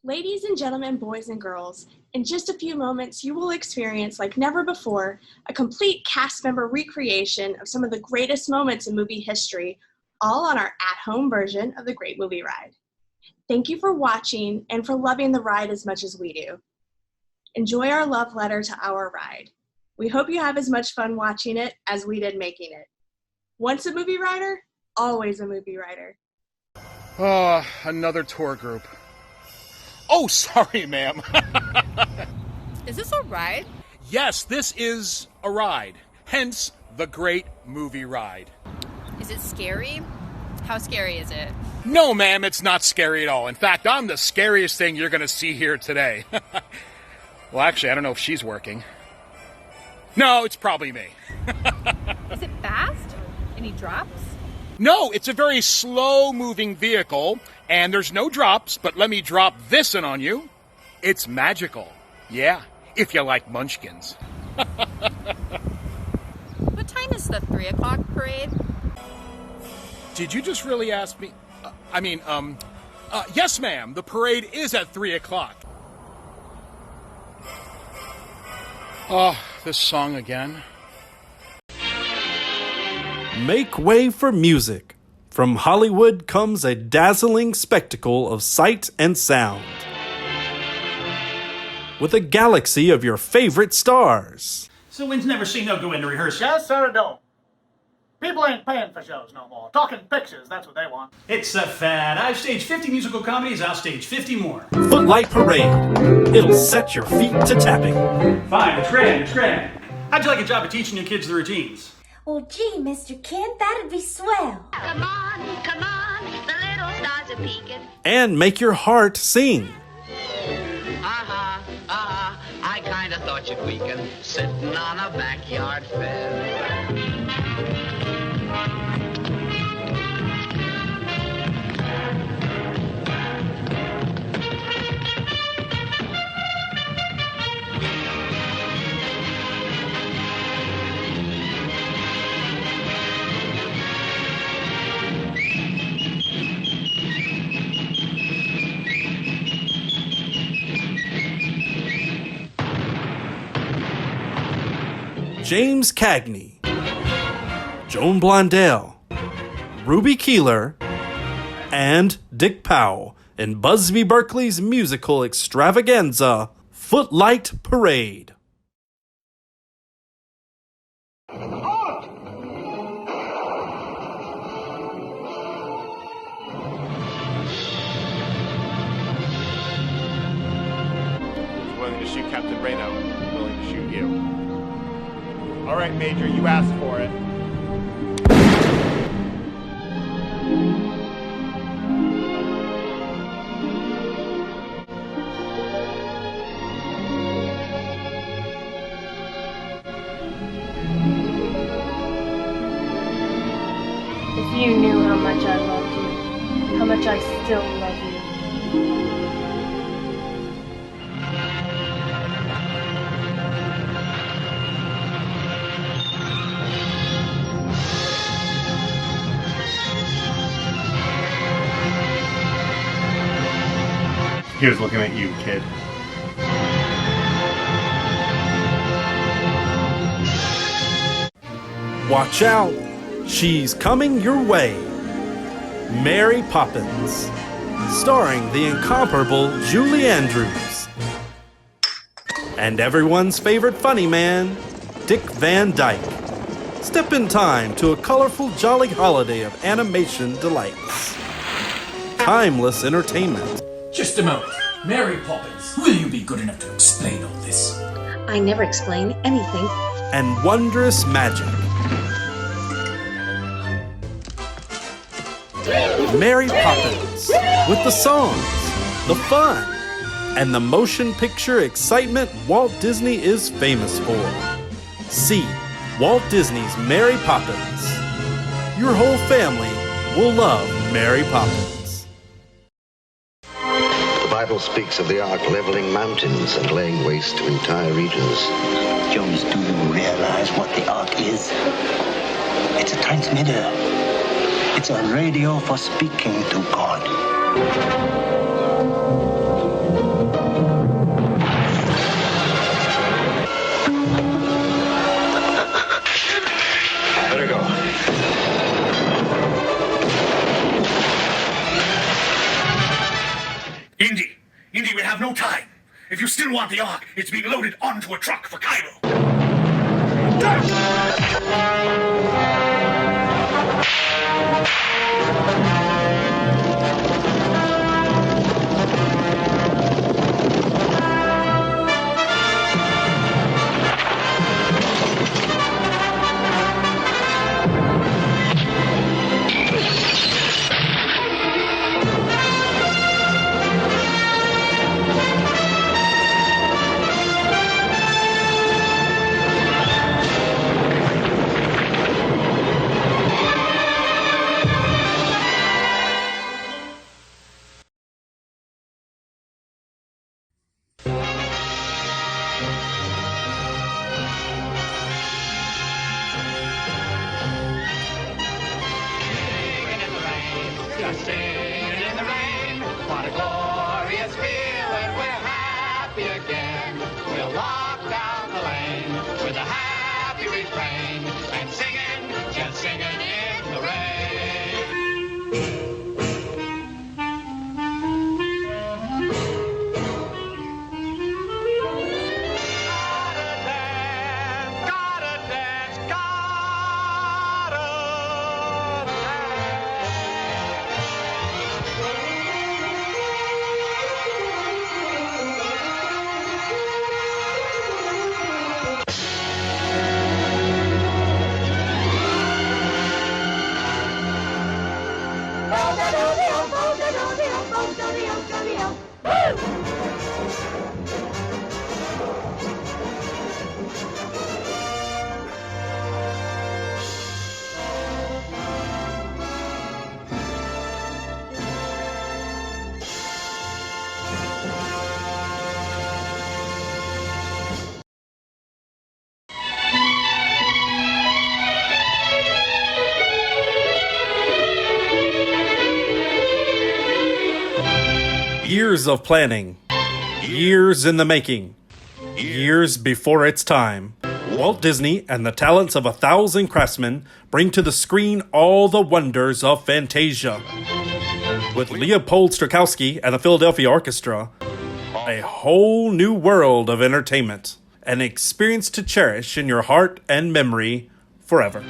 Ladies and gentlemen, boys and girls, in just a few moments you will experience, like never before, a complete cast member recreation of some of the greatest moments in movie history, all on our at-home version of the Great Movie Ride. Thank you for watching and for loving the ride as much as we do. Enjoy our love letter to our ride. We hope you have as much fun watching it as we did making it. Once a movie rider, always a movie rider. Oh, another tour group. Oh, sorry, ma'am. Is this a ride? Yes, this is a ride. Hence, the Great Movie Ride. Is it scary? How scary is it? No, ma'am, it's not scary at all. In fact, I'm the scariest thing you're going to see here today. Well, actually, I don't know if she's working. No, it's probably me. Is it fast? Any drops? No, it's a very slow-moving vehicle, and there's no drops, but let me drop this in on you. It's magical. Yeah, if you like munchkins. What time is the 3 o'clock parade? Did you just really ask me? Yes, ma'am, the parade is at 3 o'clock. Oh, this song again. Make way for music. From Hollywood comes a dazzling spectacle of sight and sound. With a galaxy of your favorite stars. So Wynn's never seen no go into rehearsal. Yes, sir, no. People ain't paying for shows no more. Talking pictures, that's what they want. It's a fad. I've staged 50 musical comedies, I'll stage 50 more. Footlight Parade. It'll set your feet to tapping. Fine, it's grand, it's grand. How'd you like a job of teaching your kids the routines? Oh, gee, Mr. Kent, that'd be swell. Come on, the little stars are peeking. And make your heart sing. I kinda thought you'd weaken, sitting on a backyard fence. James Cagney, Joan Blondell, Ruby Keeler, and Dick Powell in Busby Berkeley's musical extravaganza, Footlight Parade. Willing to shoot Captain Reno, willing to shoot you. All right, Major, you asked for it. If you knew how much I loved you, how much I still love you. Here's looking at you, kid. Watch out, she's coming your way. Mary Poppins, starring the incomparable Julie Andrews. And everyone's favorite funny man, Dick Van Dyke. Step in time to a colorful, jolly holiday of animation delights. Timeless entertainment. Just a moment. Mary Poppins, will you be good enough to explain all this? I never explain anything. And wondrous magic. Mary Poppins, with the songs, the fun, and the motion picture excitement Walt Disney is famous for. See Walt Disney's Mary Poppins. Your whole family will love Mary Poppins. The Bible speaks of the ark leveling mountains and laying waste to entire regions. Jones, do you realize what the ark is? It's a transmitter. It's a radio for speaking to God. Indy, we have no time. If you still want the Ark, it's being loaded onto a truck for Cairo. Just singing in the rain. What a glorious feeling. We're happy again. We'll walk down the lane with a happy refrain and singing, just singing in the rain. Years of planning, years in the making, years before its time. Walt Disney and the talents of 1,000 craftsmen bring to the screen all the wonders of Fantasia. With Leopold Stokowski and the Philadelphia Orchestra, a whole new world of entertainment, an experience to cherish in your heart and memory forever.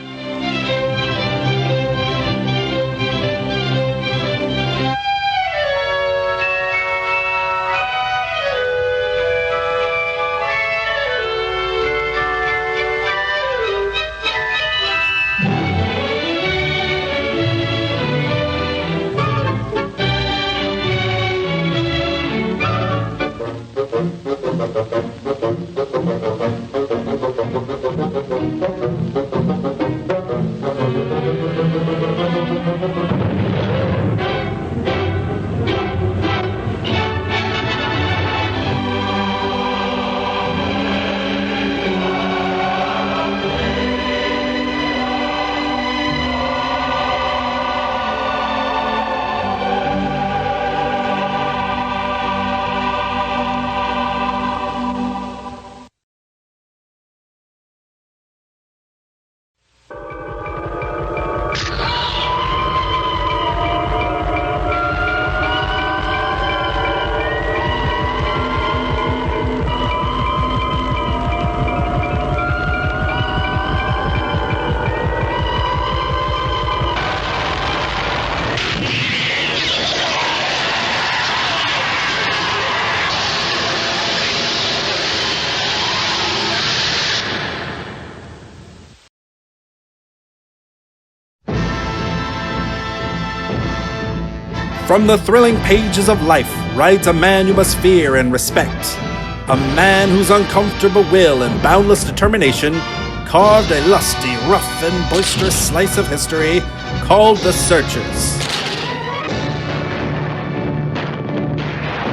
From the thrilling pages of life rides a man you must fear and respect. A man whose uncomfortable will and boundless determination carved a lusty, rough, and boisterous slice of history called The Searchers.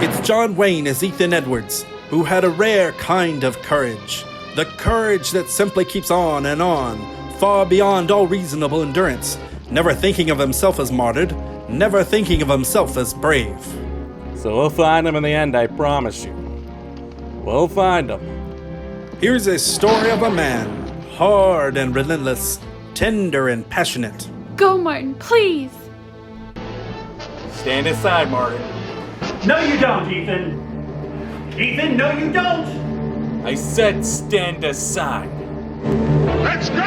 It's John Wayne as Ethan Edwards, who had a rare kind of courage. The courage that simply keeps on, far beyond all reasonable endurance, never thinking of himself as martyred, never thinking of himself as brave. So we'll find him in the end, I promise you. We'll find him. Here's a story of a man, hard and relentless, tender and passionate. Go, Martin, please! Stand aside, Martin. No, you don't, Ethan. Ethan, no, you don't. I said stand aside. Let's go!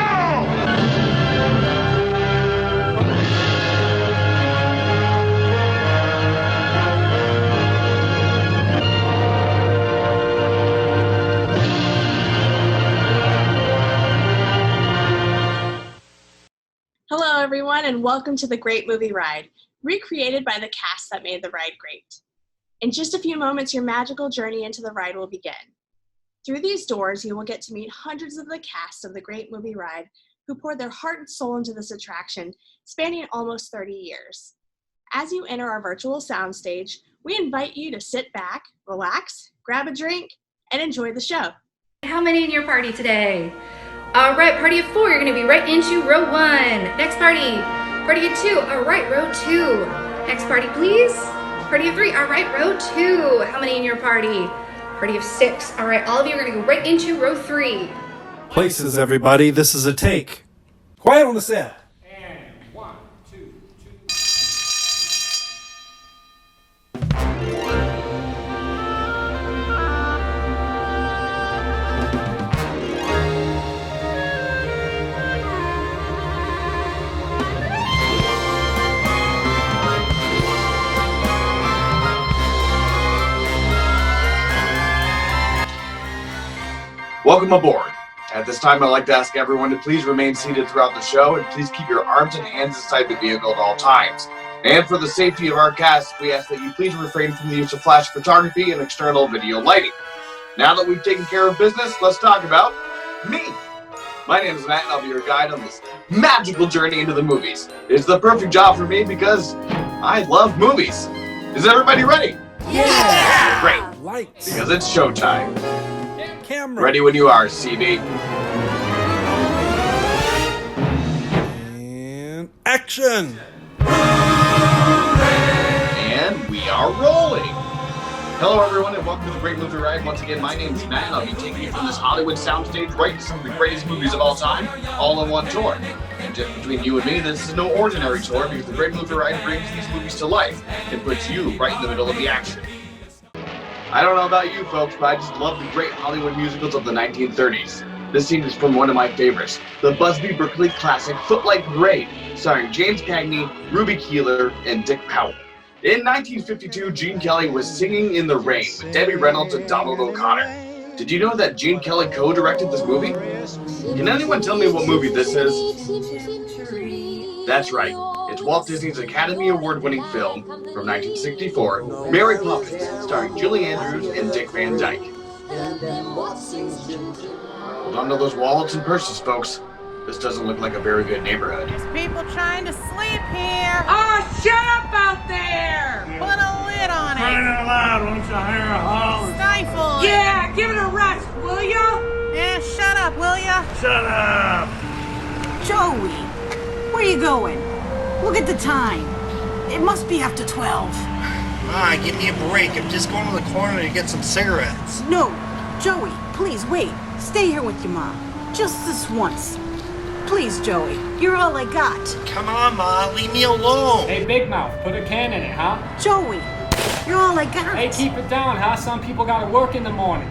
Hello, everyone, and welcome to the Great Movie Ride, recreated by the cast that made the ride great. In just a few moments, your magical journey into the ride will begin. Through these doors, you will get to meet hundreds of the cast of the Great Movie Ride who poured their heart and soul into this attraction, spanning almost 30 years. As you enter our virtual soundstage, we invite you to sit back, relax, grab a drink, and enjoy the show. How many in your party today? All right, party of 4, you're gonna be right into row 1. Next party of 2, all right, row 2. Next party, please. Party of 3, all right, row 2. How many in your party? Party of 6, all right, all of you are gonna go right into row 3. Places, everybody. This is a take. Quiet on the set. And 1, 2, 2. Welcome aboard. At this time, I'd like to ask everyone to please remain seated throughout the show and please keep your arms and hands inside the vehicle at all times. And for the safety of our cast, we ask that you please refrain from the use of flash photography and external video lighting. Now that we've taken care of business, let's talk about me. My name is Matt and I'll be your guide on this magical journey into the movies. It's the perfect job for me because I love movies. Is everybody ready? Yeah! Great. Lights. Because it's showtime. Camera. Ready when you are, CB. And action. And we are rolling. Hello, everyone, and welcome to the Great Movie Ride. Once again, my name is Matt, and I'll be taking you from this Hollywood soundstage right to some of the greatest movies of all time, all in one tour. And just between you and me, this is no ordinary tour because the Great Movie Ride brings these movies to life and puts you right in the middle of the action. I don't know about you folks, but I just love the great Hollywood musicals of the 1930s. This scene is from one of my favorites, the Busby Berkeley classic Footlight Parade, starring James Cagney, Ruby Keeler, and Dick Powell. In 1952, Gene Kelly was Singing in the Rain with Debbie Reynolds and Donald O'Connor. Did you know that Gene Kelly co-directed this movie? Can anyone tell me what movie this is? That's right. It's Walt Disney's Academy Award-winning film from 1964, Mary Poppins, starring Julie Andrews and Dick Van Dyke. Hold on to those wallets and purses, folks. This doesn't look like a very good neighborhood. There's people trying to sleep here. Oh, shut up out there! Put a lid on it. Crying out loud, why don't you hire a holler? Stifle it. Yeah, give it a rest, will ya? Yeah, shut up, will ya? Shut up! Joey, where you going? Look at the time. It must be after 12. Ma, give me a break. I'm just going to the corner to get some cigarettes. No, Joey, please wait. Stay here with your mom. Just this once. Please, Joey, you're all I got. Come on, Ma, leave me alone. Hey, Big Mouth, put a can in it, huh? Joey, you're all I got. Hey, keep it down, huh? Some people gotta work in the morning.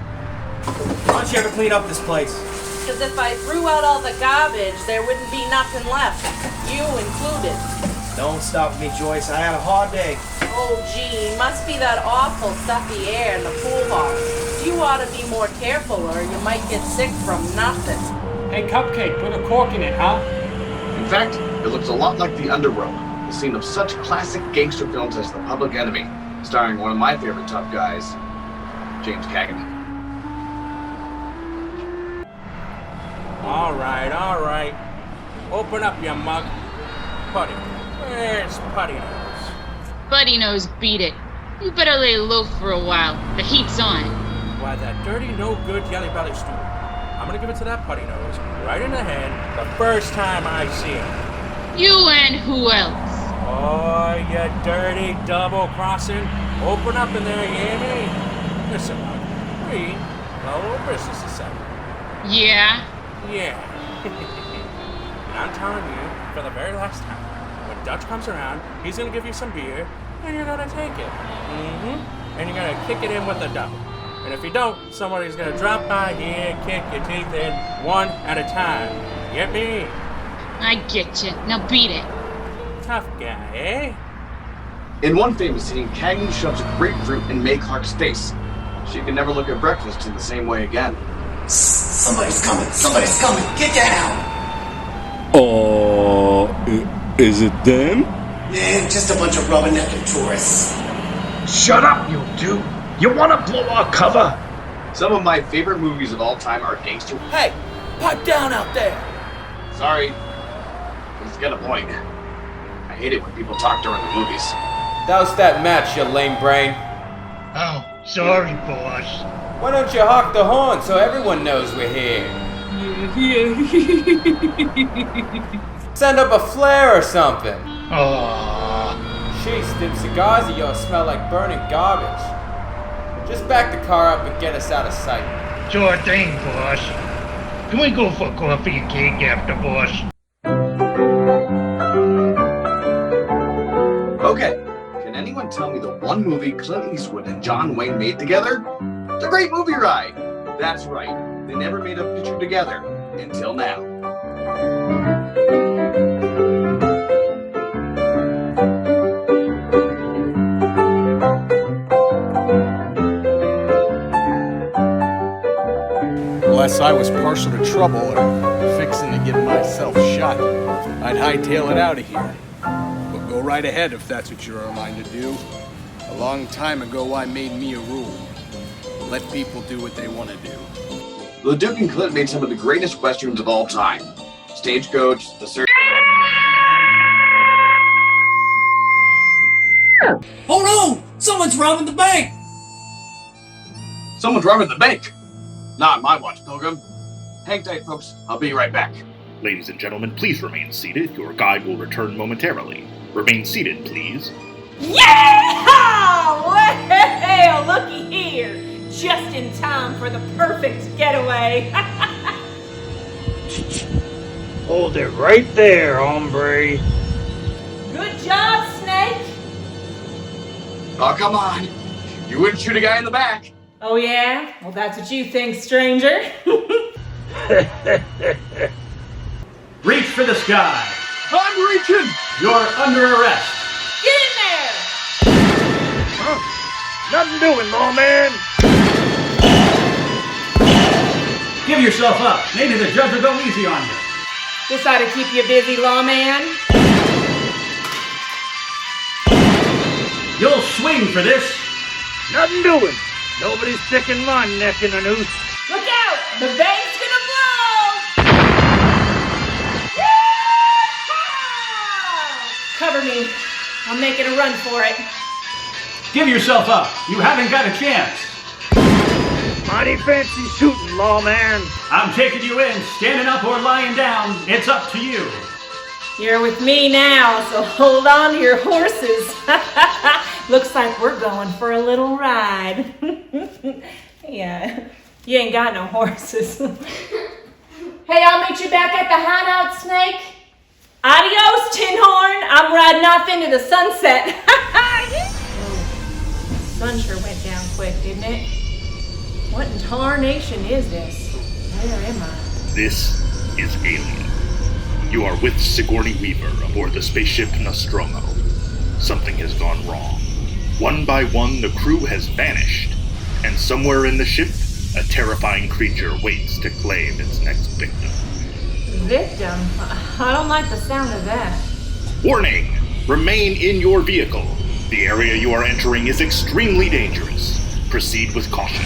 Why don't you ever clean up this place? Because if I threw out all the garbage, there wouldn't be nothing left. You included. Don't stop me, Joyce. I had a hard day. Oh, gee, must be that awful stuffy air in the pool hall. You ought to be more careful or you might get sick from nothing. Hey, Cupcake, put a cork in it, huh? In fact, it looks a lot like The Underworld, the scene of such classic gangster films as The Public Enemy, starring one of my favorite tough guys, James Cagney. All right. Open up your mug. Putty. Where's Putty Nose? Buddy Nose beat it. You better lay low for a while. The heat's on. Why, that dirty, no-good Jelly Belly stew. I'm gonna give it to that Putty Nose right in the head the first time I see him. You and who else? Oh, you dirty double-crossing. Open up in there, you hear me? Listen, Mug. We, the little business society. Yeah? Yeah. And I'm telling you, for the very last time, when Dutch comes around, he's gonna give you some beer, and you're gonna take it. And you're gonna kick it in with the dough. And if you don't, somebody's gonna drop by here and kick your teeth in one at a time. Get me? I get you. Now beat it. Tough guy, eh? In one famous scene, Cagney shoves a grapefruit in May Clark's face. She can never look at breakfast in the same way again. Somebody's coming. Somebody's coming. Get down. Is it them? Yeah, just a bunch of rubbernecking tourists. Shut up, you two! You wanna blow our cover? Some of my favorite movies of all time are Gangster. Hey, pipe down out there. Sorry. Please get a point. I hate it when people talk during the movies. Douse that match, you lame brain. Oh, sorry, boss. Why don't you honk the horn so everyone knows we're here? Send up a flare or something. Jeez, them cigars of yours smell like burning garbage. Just back the car up and get us out of sight. Sure thing, boss. Can we go for coffee and cake after, boss? Okay, can anyone tell me the one movie Clint Eastwood and John Wayne made together? The Great Movie Ride! That's right, they never made a picture together, until now. Unless I was partial to trouble or fixing to get myself shot, I'd hightail it out of here. But go right ahead if that's what you're aligned to do. A long time ago, I made me a rule. Let people do what they want to do. The Duke and Clint made some of the greatest westerns of all time. Stagecoach, The Search. Hold on! Someone's robbing the bank! Someone's robbing the bank! Not my watch, Pilgrim. Hang tight, folks. I'll be right back. Ladies and gentlemen, please remain seated. Your guide will return momentarily. Remain seated, please. Yeah! Well, looky here. Just in time for the perfect getaway. Hold it right there, hombre. Good job, Snake. Oh, come on. You wouldn't shoot a guy in the back. Oh, yeah? Well, that's what you think, stranger. Reach for the sky. I'm reaching. You're under arrest. Get in there! Nothing doing, lawman. Give yourself up. Maybe the judge will go easy on you. This ought to keep you busy, lawman. You'll swing for this. Nothing doing. Nobody's sticking my neck in a noose. Look out! The bank's gonna blow! Cover me. I'm making a run for it. Give yourself up. You haven't got a chance. Mighty fancy shooting, lawman. I'm taking you in, standing up or lying down. It's up to you. You're with me now, so hold on to your horses. Looks like we're going for a little ride. Yeah, you ain't got no horses. Hey, I'll meet you back at the hideout, Snake. Adios, Tin Horn. I'm riding off into the sunset. The sun sure went down quick, didn't it? What in tarnation is this? Where am I? This is Alien. You are with Sigourney Weaver aboard the spaceship Nostromo. Something has gone wrong. One by one, the crew has vanished, and somewhere in the ship, a terrifying creature waits to claim its next victim. Victim? I don't like the sound of that. Warning! Remain in your vehicle. The area you are entering is extremely dangerous. Proceed with caution.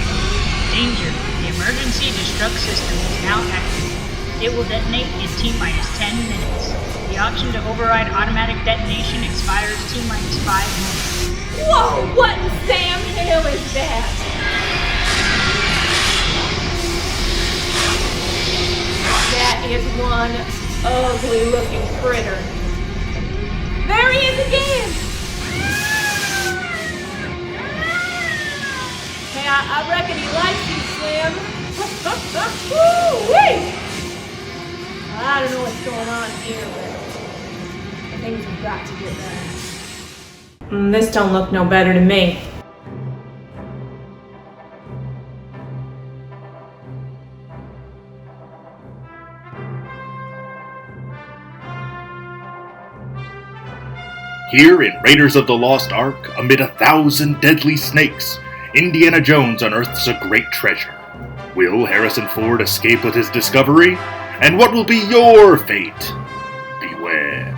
Danger. The emergency destruct system is now active. It will detonate in T-minus 10 minutes. The option to override automatic detonation expires T-minus 5 minutes. Whoa, what in Sam Hill is that? That is one ugly looking critter. There he is again! Hey, I reckon he likes you, Slim. Woo-wee! I don't know what's going on here, but things have got to get better. This don't look no better to me. Here in Raiders of the Lost Ark, amid 1,000 deadly snakes, Indiana Jones unearths a great treasure. Will Harrison Ford escape with his discovery? And what will be your fate? Beware.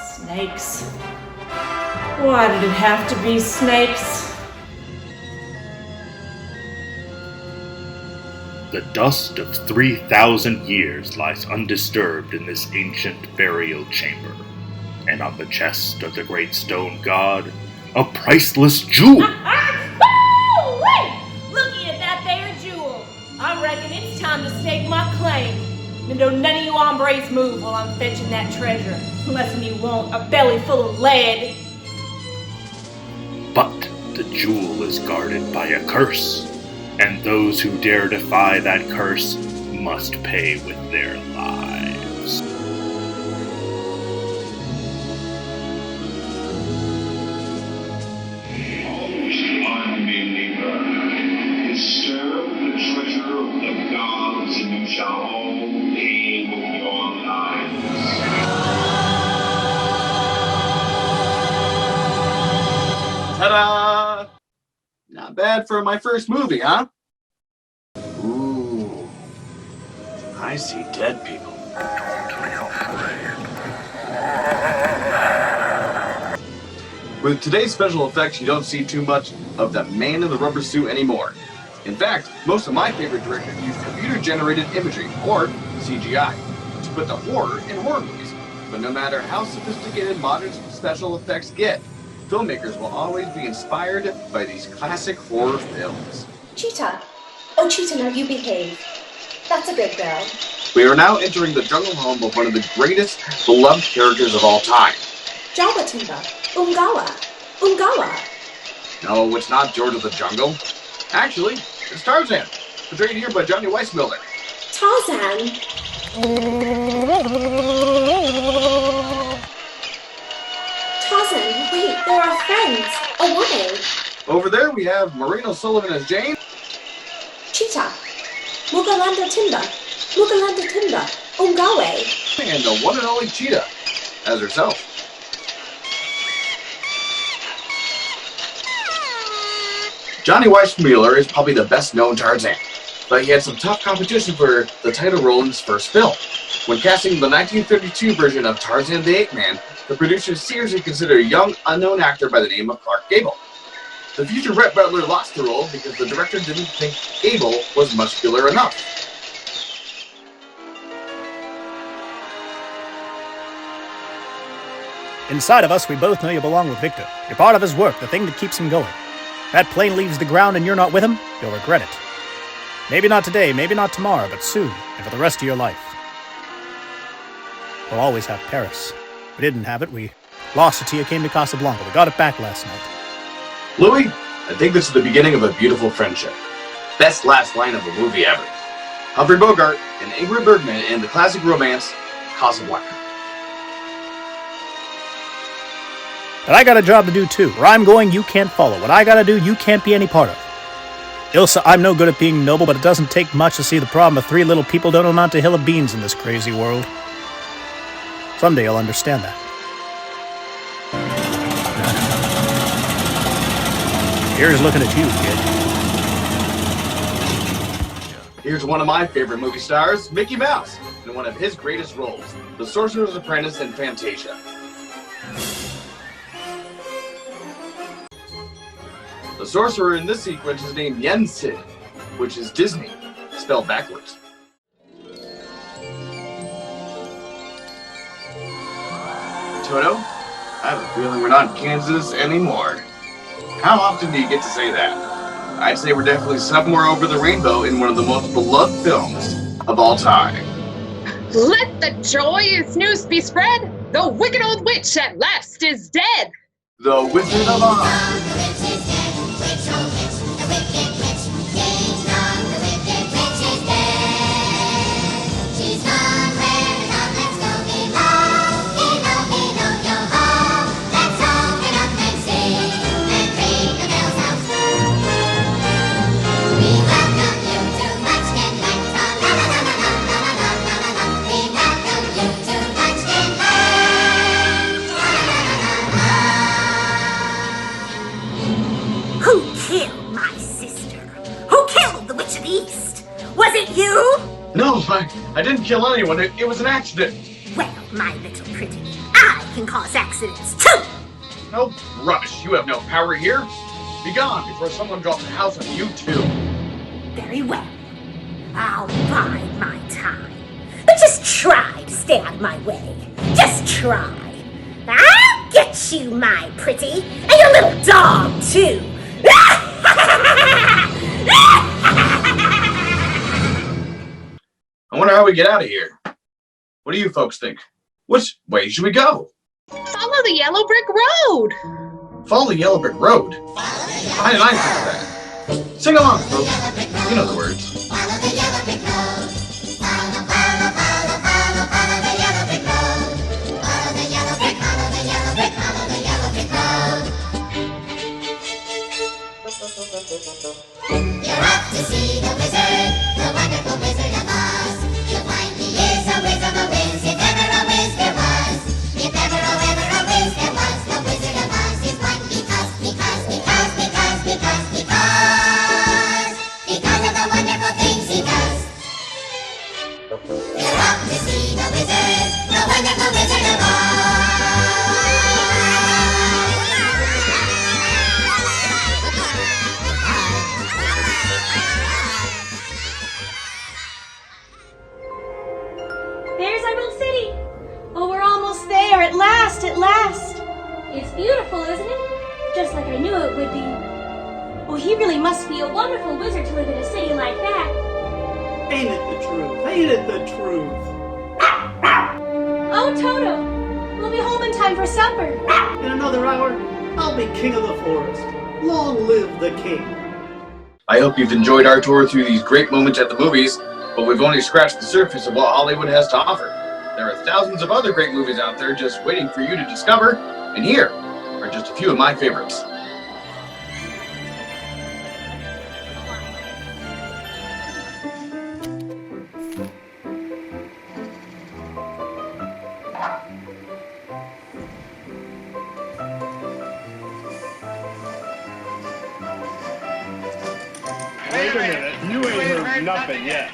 Snakes. Why did it have to be snakes? The dust of 3,000 years lies undisturbed in this ancient burial chamber, and on the chest of the great stone god, a priceless jewel. Oh, wait! Looky at that there jewel. I reckon it's time to stake my claim. And don't none of you hombres move while I'm fetching that treasure, unless you want a belly full of lead. But the jewel is guarded by a curse, and those who dare defy that curse must pay with their lives. Disturb the treasure of the gods, and you shall all pay with your lives. Ta-da! Not bad for my first movie, huh? Ooh. I see dead people. With today's special effects, you don't see too much of the man in the rubber suit anymore. In fact, most of my favorite directors use computer-generated imagery, or CGI, to put the horror in horror movies. But no matter how sophisticated modern special effects get, filmmakers will always be inspired by these classic horror films. Cheetah. Oh, Cheetah, now you behave. That's a good girl. We are now entering the jungle home of one of the greatest beloved characters of all time. Jawa Timber. Ungawa. Ungawa. No, it's not George of the Jungle. Actually, it's Tarzan, portrayed here by Johnny Weissmuller. Tarzan. Tarzan, wait, there are friends. Away. Over there we have Maureen O'Sullivan as Jane. Cheetah. Mugalanda Timber. Mugalanda Timber. Ungawe. And the one and only Cheetah as herself. Johnny Weissmuller is probably the best known Tarzan, but he had some tough competition for the title role in his first film. When casting the 1932 version of Tarzan the Ape Man, the producers seriously considered a young, unknown actor by the name of Clark Gable. The future Rhett Butler lost the role because the director didn't think Gable was muscular enough. Inside of us, we both know you belong with Victor. You're part of his work, the thing that keeps him going. That plane leaves the ground and you're not with him, you'll regret it. Maybe not today, maybe not tomorrow, but soon, and for the rest of your life. We'll always have Paris. We didn't have it, we lost it till you came to Casablanca. We got it back last night. Louis, I think this is the beginning of a beautiful friendship. Best last line of a movie ever. Humphrey Bogart and Ingrid Bergman in the classic romance, Casablanca. But I got a job to do too. Where I'm going, you can't follow. What I gotta do, you can't be any part of. Ilsa, I'm no good at being noble, but it doesn't take much to see the problem of three little people don't amount to a hill of beans in this crazy world. Someday you'll understand that. Here's looking at you, kid. Here's one of my favorite movie stars, Mickey Mouse, in one of his greatest roles, The Sorcerer's Apprentice in Fantasia. The sorcerer in this sequence is named Yensid, which is Disney, spelled backwards. Toto, I have a feeling we're not in Kansas anymore. How often do you get to say that? I'd say we're definitely somewhere over the rainbow in one of the most beloved films of all time. Let the joyous news be spread! The wicked old witch at last is dead! The Wizard of Oz. I didn't kill anyone. It was an accident. Well, my little pretty, I can cause accidents too! No rubbish. You have no power here. Be gone before someone drops a house on you too. Very well. I'll bide my time. But just try to stay out of my way. Just try. I'll get you, my pretty, and your little dog too. I wonder how we get out of here. What do you folks think? Which way should we go? Follow the yellow brick road. Follow the yellow brick road. Why did I think of that? Sing along, folks. You know the words. Follow the yellow brick road. Follow the yellow brick road. Follow the yellow brick, follow the yellow brick, follow the yellow brick road. You're off to see the wizard, the wonderful Wizard of Oz. You'll find he is a whiz of a whiz, if ever a whiz there was. If ever a whiz there was, the Wizard of Oz is one because of the wonderful things he does. You're off to see the wizard, the wonderful Wizard of There's Emerald City. Oh, we're almost there. At last, at last. It's beautiful, isn't it? Just like I knew it would be. Oh, he really must be a wonderful wizard to live in a city like that. Ain't it the truth? Ain't it the truth? Oh, Toto, we'll be home in time for supper. In another hour, I'll be king of the forest. Long live the king. I hope you've enjoyed our tour through these great moments at the movies, but we've only scratched the surface of what Hollywood has to offer. There are thousands of other great movies out there just waiting for you to discover, and here are just a few of my favorites. Wait a minute, you ain't heard nothing yet.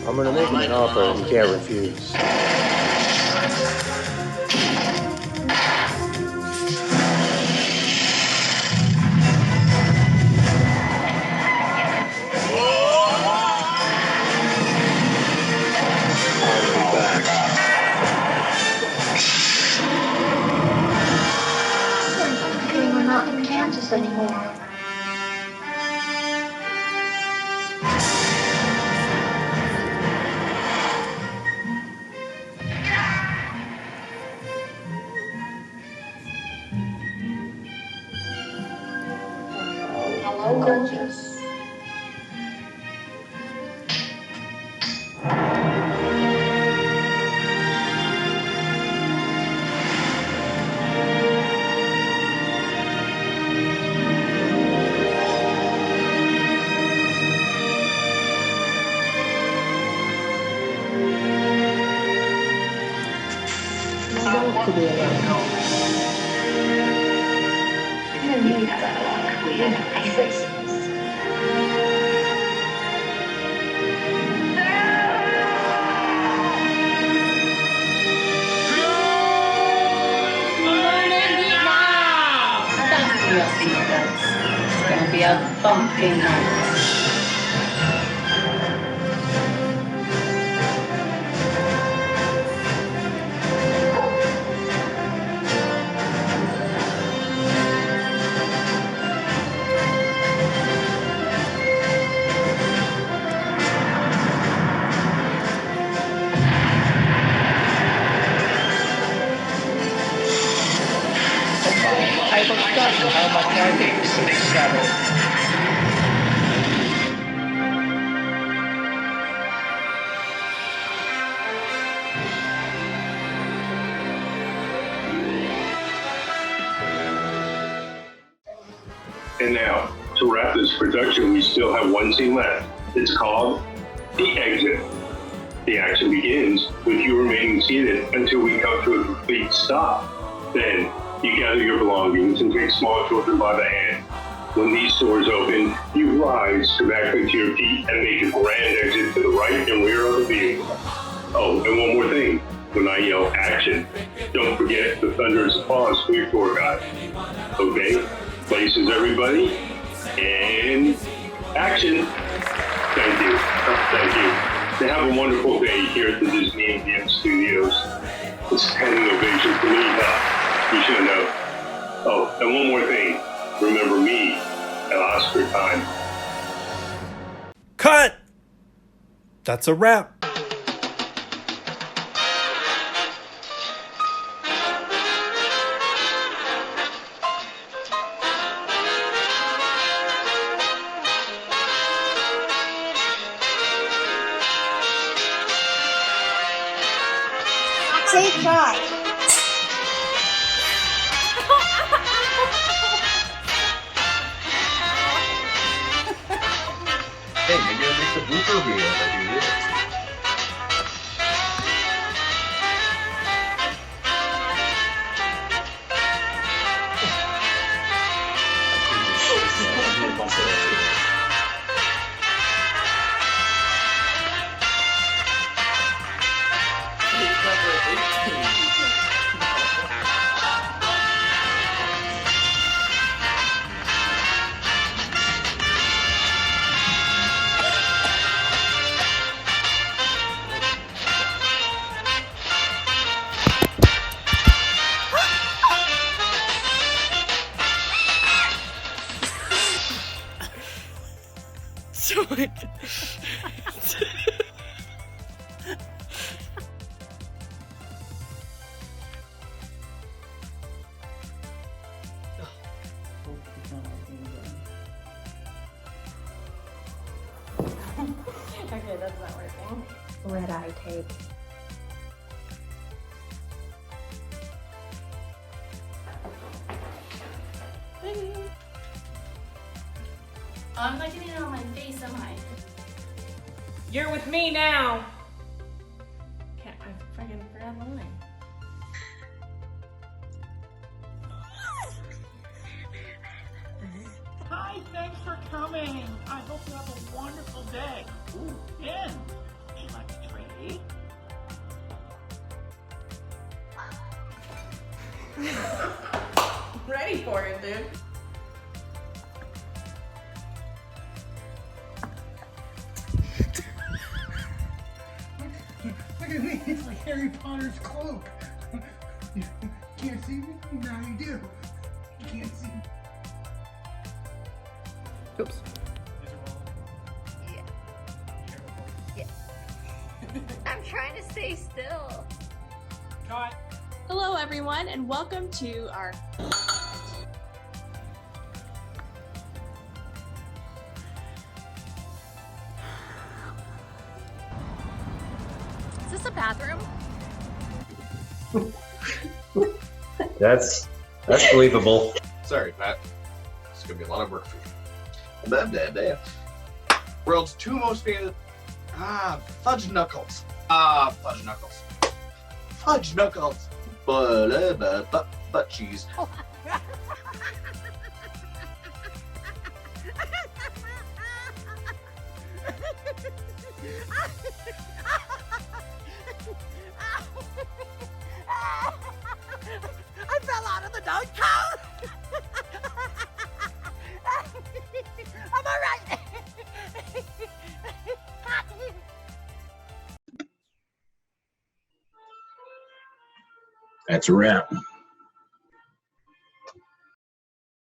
I'm gonna make him an offer he can't refuse. We're not in Kansas anymore. Hello, gorgeous. To be alone. We didn't really have that luck. We had ices. Fasten your seatbelts. It's gonna be a bumpy night. exciting space travel. And now, to wrap this production, we still have one scene left. It's called The Exit. The action begins with you remaining seated until we come to a complete stop. Then, you gather your belongings and take small children by the hand. When these doors open, you rise to back to your feet and make a grand exit to the right and rear of the vehicle. Oh, and one more thing. When I yell action, don't forget the thunderous applause for your tour guide. Okay? Places, everybody, and action. Thank you. Thank you. They have a wonderful day here at the Disney MGM Studios. It's a standing ovation for me, but you should know. Oh, and one more thing. Remember me at Oscar time. Cut! That's a wrap. Say try. Hey, maybe I'll make the blooper reel if I do this. So like, Okay, that's not working. Red eye tape. I'm not getting it on my face, am I? You're with me now. Can't I freaking forgot the line. Hi, thanks for coming. I hope you have a wonderful day. Ooh, Jen, would you like a treat? Ready for it, dude. Look at me, it's like Harry Potter's cloak. You can't see me? Now you do. You can't see me. Oops. Yeah. I'm trying to stay still. Cut. Hello, everyone, and welcome to our. Is this a bathroom? That's believable. Sorry, Pat. It's gonna be a lot of work for you. World's two most famous. Fudge Knuckles. Fudge Knuckles. Fudge Knuckles. Butt cheese. I fell out of the doghouse. I'm all right. That's a wrap.